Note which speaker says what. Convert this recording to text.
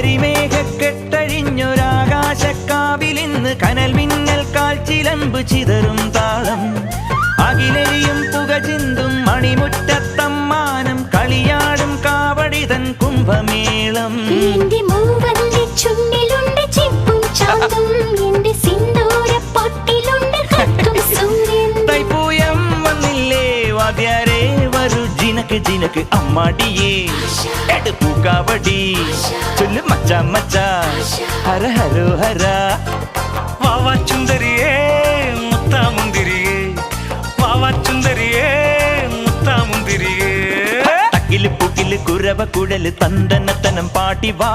Speaker 1: കരിമേഘക്കെട്ടഴിഞ്ഞൊരാകാശക്കാവിലിന്ന് കനൽ മിന്നൽ കാൽച്ചിലമ്പ് ചിതറും താളം അകിലരിയും പുക ചിന്തും മണിമുറ്റത്തമ്മാനം കളിയാടും കാവടിതൻ കുംഭമേളം തൈപ്പൂയം വന്നില്ലേ വാദ്യാരേ വരൂ ജിനക്ക് ജിനക്ക് അമ്മാടിയേ എടുപ്പൂ കാവടി ചൊല്ലു മച്ചാ മച്ചാ ഹര ഹരോ ഹര
Speaker 2: വാവാ ചുന്ദരിയേ മുത്താമുന്തിരിയേ വാവാ ചുന്ദരിയേ മുത്താമുന്തിരിയേ
Speaker 1: തക്കില് പുകില് കുരവ കുഴല് തന്തനത്തനം പാട്ടി വാ